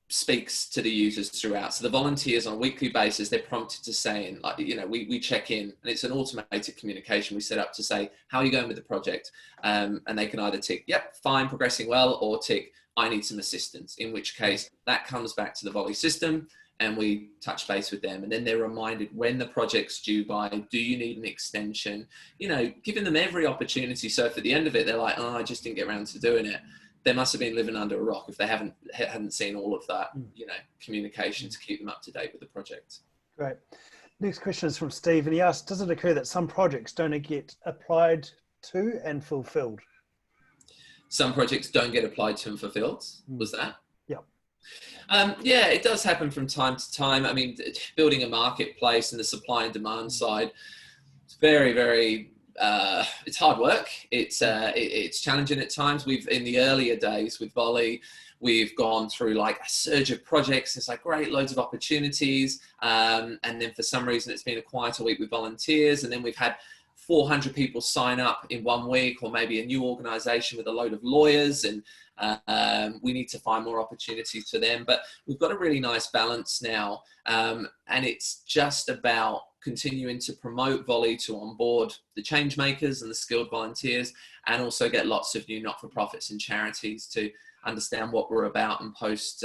speaks to the users throughout. So the volunteers on a weekly basis, they're prompted to say, and like, you know, we check in, and it's an automated communication we set up to say, how are you going with the project? And they can either tick, yep, fine, progressing well, or tick, I need some assistance, in which case that comes back to the Vollie system and we touch base with them. And then they're reminded when the project's due by, do you need an extension? You know, giving them every opportunity. So if at the end of it, they're like, oh, I just didn't get around to doing it, they must have been living under a rock if they hadn't seen all of that, you know, communication to keep them up to date with the project.
Great. Next question is from Steve, and he asked, does it occur that some projects don't get applied to and fulfilled?
Some projects don't get applied to and fulfilled, was that?
Yeah.
Yeah, it does happen from time to time. I mean, building a marketplace and the supply and demand side, it's very, very, it's hard work. It's challenging at times. In the earlier days with Vollie, we've gone through like a surge of projects. It's like great, loads of opportunities. And then for some reason, it's been a quieter week with volunteers. And then we've had 400 people sign up in 1 week, or maybe a new organization with a load of lawyers, and we need to find more opportunities for them. But we've got a really nice balance now. And it's just about continuing to promote Vollie to onboard the change makers and the skilled volunteers, and also get lots of new not-for-profits and charities to understand what we're about and post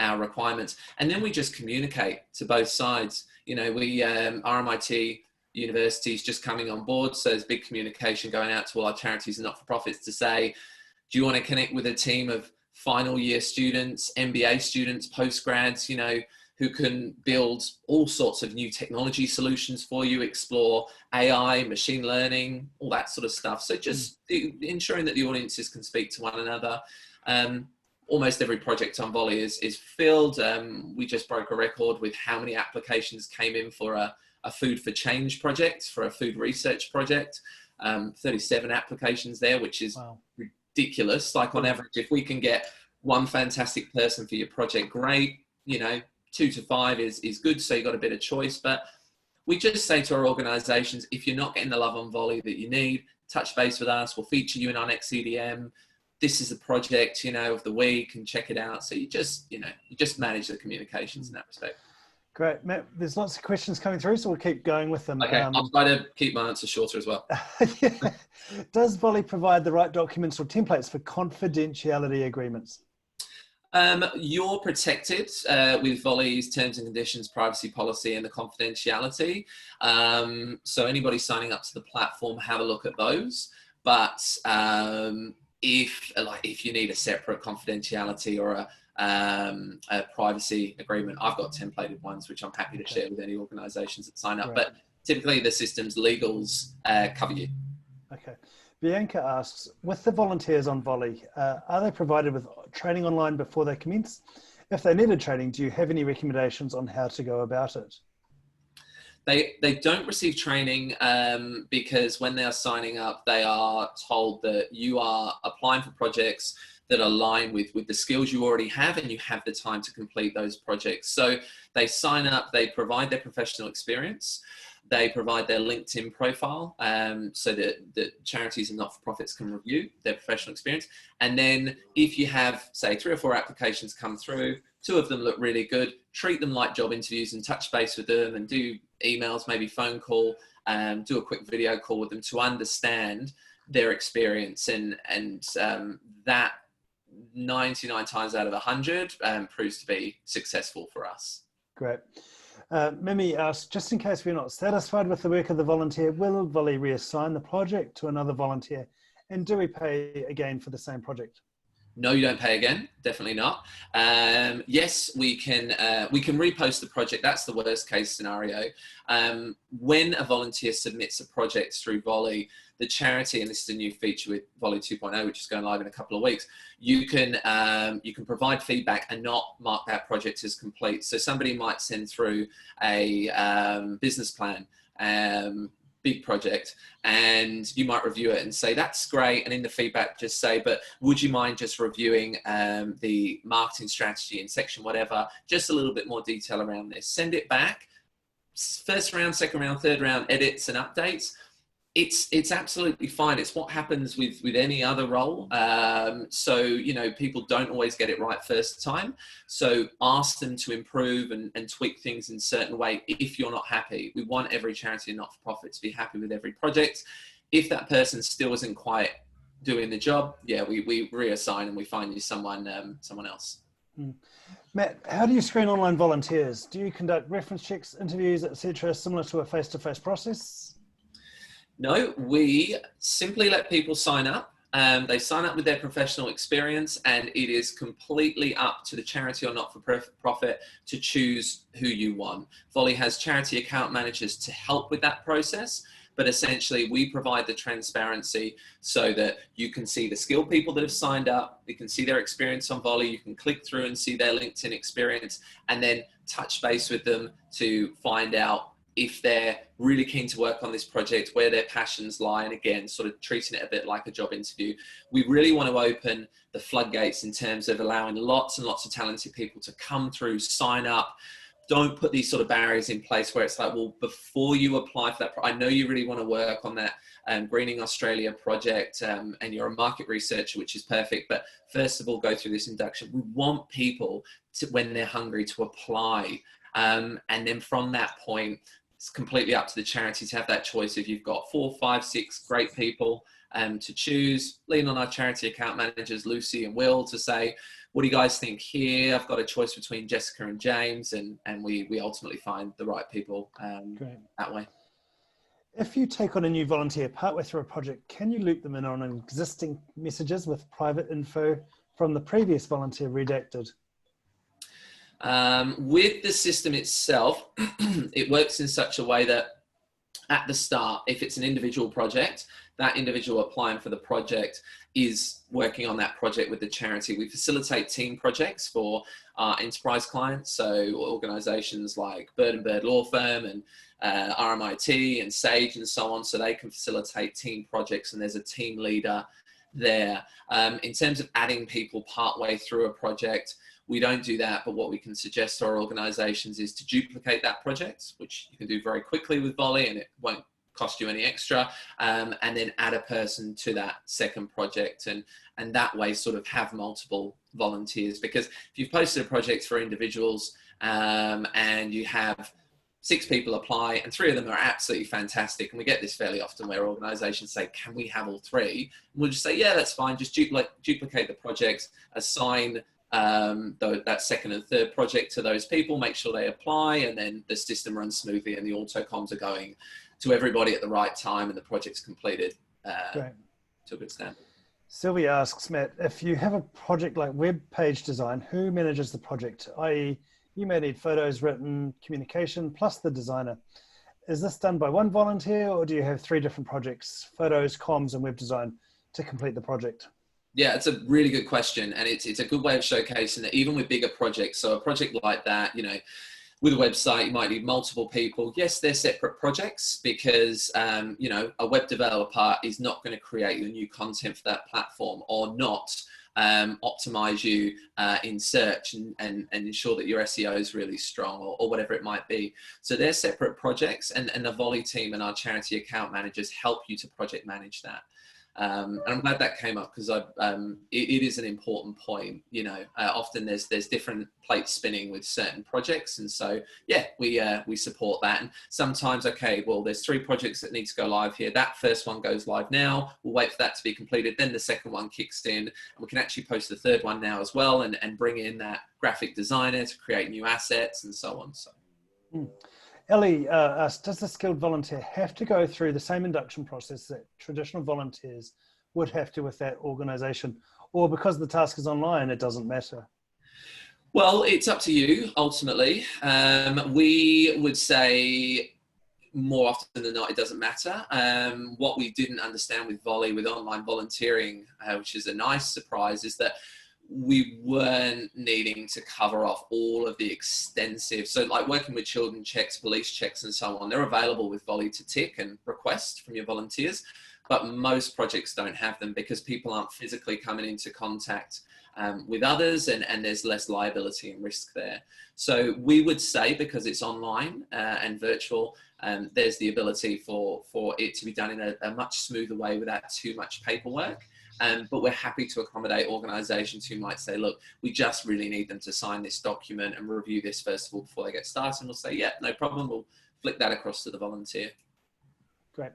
our requirements. And then we just communicate to both sides. You know, RMIT universities just coming on board, so there's big communication going out to all our charities and not-for-profits to say, do you want to connect with a team of final year students, MBA students, postgrads, you know, who can build all sorts of new technology solutions for you, explore AI, machine learning, all that sort of stuff. So just ensuring that the audiences can speak to one another. Almost every project on Vollie is filled. We just broke a record with how many applications came in for a food for change project, for a food research project. 37 applications there, which is ridiculous. Like on average, if we can get one fantastic person for your project, great. You know, 2 to 5 is good, so you've got a bit of choice. But we just say to our organizations, if you're not getting the love on Vollie that you need, touch base with us. We'll feature you in our next CDM. This is the project, you know, of the week, and check it out. So you just manage the communications in that respect.
Great, Matt. There's lots of questions coming through, so we'll keep going with them.
Okay, I'll try to keep my answers shorter as well.
Yeah. Does Vollie provide the right documents or templates for confidentiality agreements?
You're protected with Vollie's terms and conditions, privacy policy, and the confidentiality. So anybody signing up to the platform, have a look at those. But if you need a separate confidentiality or a privacy agreement, I've got templated ones which I'm happy to share with any organisations that sign up. Right. But typically the system's legals cover you.
Okay. Bianca asks, with the volunteers on Vollie, are they provided with training online before they commence? If they needed training, do you have any recommendations on how to go about it?
They don't receive training because when they are signing up, they are told that you are applying for projects that align with the skills you already have, and you have the time to complete those projects. So they sign up, they provide their professional experience, they provide their LinkedIn profile so that the charities and not-for-profits can review their professional experience. And then if you have, say, 3 or 4 applications come through, 2 of them look really good, treat them like job interviews and touch base with them and do emails, maybe phone call, do a quick video call with them to understand their experience. And that 99 times out of 100 proves to be successful for us.
Great. Mimi asks, just in case we're not satisfied with the work of the volunteer, will Vollie reassign the project to another volunteer? And do we pay again for the same project?
No, you don't pay again. Definitely not. Yes, we can repost the project. That's the worst case scenario. When a volunteer submits a project through Vollie, the charity, and this is a new feature with Vollie 2.0, which is going live in a couple of weeks, you can provide feedback and not mark that project as complete. So somebody might send through a business plan, big project, and you might review it and say, that's great. And in the feedback, just say, but would you mind just reviewing the marketing strategy in section whatever, just a little bit more detail around this. Send it back. first round, second round, third round edits and updates, it's absolutely fine. It's what happens with any other role. So, you know, people don't always get it right first time. So ask them to improve and tweak things in a certain way if you're not happy. We want every charity and not-for-profit to be happy with every project. If that person still isn't quite doing the job, yeah, we reassign and we find you someone else.
Matt, how do you screen online volunteers? Do you conduct reference checks, interviews, etc., similar to a face-to-face process?
No, we simply let people sign up. They sign up with their professional experience, and it is completely up to the charity or not-for-profit to choose who you want. Vollie has charity account managers to help with that process, but essentially we provide the transparency so that you can see the skilled people that have signed up, you can see their experience on Vollie, you can click through and see their LinkedIn experience, and then touch base with them to find out if they're really keen to work on this project, where their passions lie, and again, sort of treating it a bit like a job interview. We really want to open the floodgates in terms of allowing lots and lots of talented people to come through, sign up. Don't put these sort of barriers in place where it's like, well, before you apply for that, I know you really want to work on that Greening Australia project and you're a market researcher, which is perfect. But first of all, go through this induction. We want people to, when they're hungry, to apply. And then from that point, it's completely up to the charity to have that choice. If you've got 4, 5, 6 great people to choose, lean on our charity account managers, Lucy and Will, to say, what do you guys think here? I've got a choice between Jessica and James, and we ultimately find the right people that way.
If you take on a new volunteer partway through a project, can you loop them in on existing messages with private info from the previous volunteer redacted?
With the system itself, it works in such a way that at the start, if it's an individual project, that individual applying for the project is working on that project with the charity. We facilitate team projects for our enterprise clients, so organizations like Bird & Bird Law Firm and RMIT and Sage and so on, so they can facilitate team projects, and there's a team leader there. In terms of adding people partway through a project, we don't do that, but what we can suggest to our organizations is to duplicate that project, which you can do very quickly with Vollie and it won't cost you any extra, and then add a person to that second project, and that way sort of have multiple volunteers. Because if you've posted a project for individuals and you have 6 people apply and 3 of them are absolutely fantastic, and we get this fairly often where organizations say, can we have all 3? And we'll just say, yeah, that's fine, just duplicate the projects, assign that second and third project to those people, make sure they apply, and then the system runs smoothly and the auto-comms are going to everybody at the right time and the project's completed to a good standard.
Sylvia asks, Matt, if you have a project like web page design, who manages the project? i.e. you may need photos, written, communication, plus the designer. Is this done by one volunteer, or do you have 3 different projects, photos, comms, and web design, to complete the project?
Yeah, it's a really good question, and it's a good way of showcasing that even with bigger projects. So a project like that, you know, with a website, you might need multiple people. Yes, they're separate projects because, you know, a web developer is not going to create the new content for that platform, or not optimize you in search and ensure that your SEO is really strong, or whatever it might be. So they're separate projects, and the Vollie team and our charity account managers help you to project manage that. And I'm glad that came up because it is an important point. You know, often there's different plates spinning with certain projects, and so yeah, we support that. And sometimes, okay, well, there's 3 projects that need to go live here. That first one goes live now. We'll wait for that to be completed. Then the second one kicks in, and we can actually post the third one now as well, and bring in that graphic designer to create new assets and so on. So.
Ellie asked, does the skilled volunteer have to go through the same induction process that traditional volunteers would have to with that organisation? Or because the task is online, it doesn't matter?
Well, it's up to you, ultimately. We would say more often than not, it doesn't matter. What we didn't understand with Vollie, with online volunteering, which is a nice surprise, is that we weren't needing to cover off all of the extensive, so like working with children checks, police checks and so on, they're available with Vollie to tick and request from your volunteers. but most projects don't have them because people aren't physically coming into contact with others, and there's less liability and risk there. So we would say, because it's online and virtual, there's the ability for it to be done in a much smoother way without too much paperwork. But we're happy to accommodate organisations who might say, look, we just really need them to sign this document and review this first of all before they get started. And we'll say, yeah, no problem. We'll flick that across to the volunteer.
Great.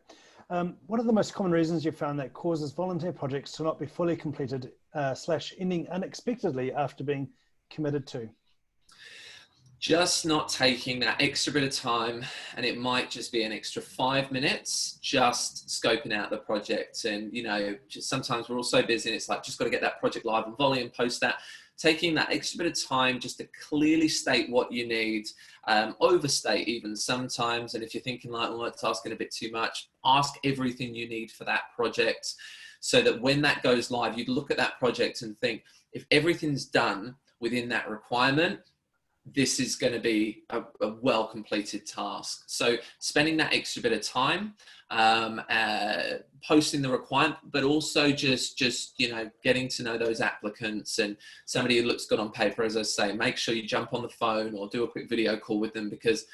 What are the most common reasons you found that causes volunteer projects to not be fully completed / ending unexpectedly after being committed to?
Just not taking that extra bit of time, and it might just be an extra 5 minutes, just scoping out the project. And, you know, just sometimes we're all so busy and it's like, just got to get that project live on Vollie and post that. Taking that extra bit of time just to clearly state what you need, overstate even sometimes. And if you're thinking like, oh, it's asking a bit too much, ask everything you need for that project, so that when that goes live, you'd look at that project and think, if everything's done within that requirement, this is going to be a well completed task. So spending that extra bit of time, posting the requirement, but also just you know, getting to know those applicants, and somebody who looks good on paper, as I say, make sure you jump on the phone or do a quick video call with them, because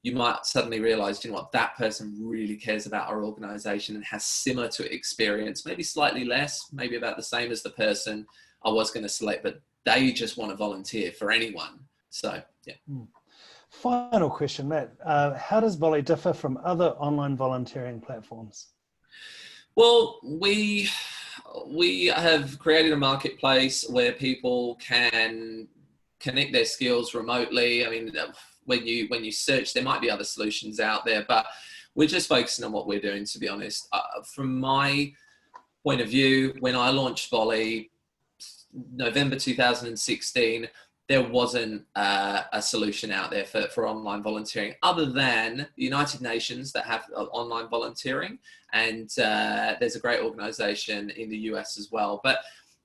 you might suddenly realize, you know what, that person really cares about our organization and has similar to experience, maybe slightly less, maybe about the same as the person I was going to select, but they just want to volunteer for anyone. So, yeah.
Final question, Matt. How does Vollie differ from other online volunteering platforms?
Well, we have created a marketplace where people can connect their skills remotely. I mean, when you search, there might be other solutions out there, but we're just focusing on what we're doing, to be honest. From my point of view, when I launched Vollie, November 2016, there wasn't a solution out there for online volunteering other than the United Nations that have online volunteering. And there's a great organization in the US as well. But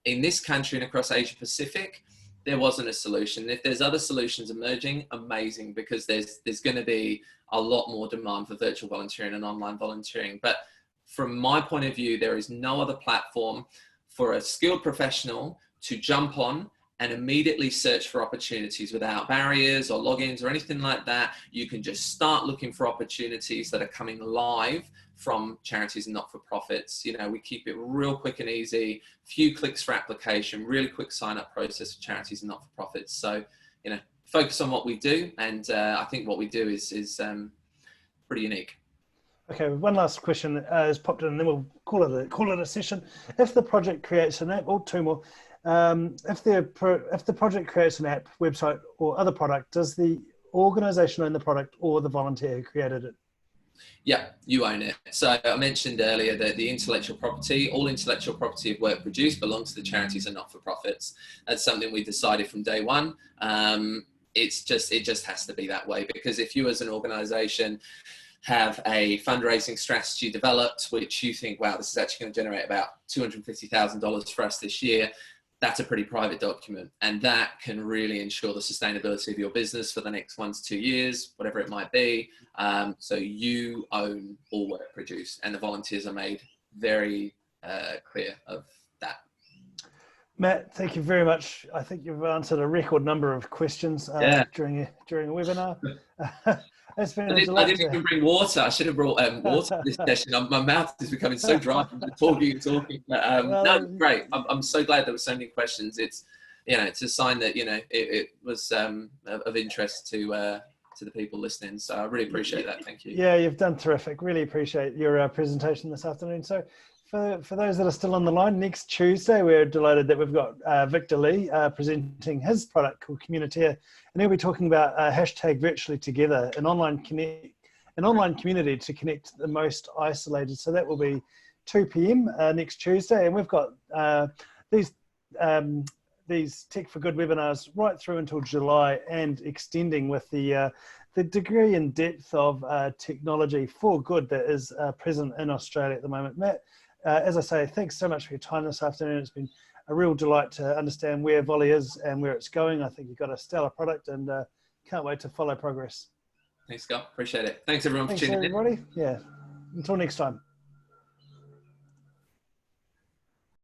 in this country and across Asia Pacific, there wasn't a solution. If there's other solutions emerging, amazing, because there's going to be a lot more demand for virtual volunteering and online volunteering. But from my point of view, there is no other platform for a skilled professional to jump on and immediately search for opportunities without barriers or logins or anything like that. You can just start looking for opportunities that are coming live from charities and not-for-profits. You know, we keep it real quick and easy, few clicks for application, really quick sign-up process for charities and not-for-profits. So, you know, focus on what we do, and I think what we do is pretty unique.
Okay, one last question has popped in, and then we'll call it a session. If the project creates an app, or two more. If the project creates an app, website, or other product, does the organisation own the product or the volunteer who created it?
Yeah, you own it. So I mentioned earlier that the intellectual property, all intellectual property of work produced belongs to the charities and not-for-profits. That's something we decided from day one. It just has to be that way, because if you as an organisation have a fundraising strategy developed, which you think, wow, this is actually going to generate about $250,000 for us this year, that's a pretty private document, and that can really ensure the sustainability of your business for the next 1 to 2 years, whatever it might be. So you own all work produced, and the volunteers are made very clear of that.
Matt, thank you very much. I think you've answered a record number of questions during a webinar. It's been
I didn't even bring water. I should have brought water this session. My mouth is becoming so dry from talking and talking. But, no, great. I'm so glad there were so many questions. It's, you know, it's a sign that, you know, it was of interest to the people listening. So I really appreciate that. Thank you.
Yeah, you've done terrific. Really appreciate your presentation this afternoon. So for those that are still on the line, next Tuesday, we're delighted that we've got Victor Lee presenting his product called Communitaire, and he'll be talking about hashtag virtually together, an online community to connect the most isolated. So that will be 2 p.m. Next Tuesday, and we've got these Tech4Good webinars right through until July, and extending with the degree and depth of technology for good that is present in Australia at the moment. Matt, as I say, thanks so much for your time this afternoon. It's been a real delight to understand where Vollie is and where it's going. I think you've got a stellar product, and can't wait to follow progress.
Thanks, Scott. Appreciate it. Thanks, everyone, for tuning in.
Thanks, everybody. Yeah. Until next time.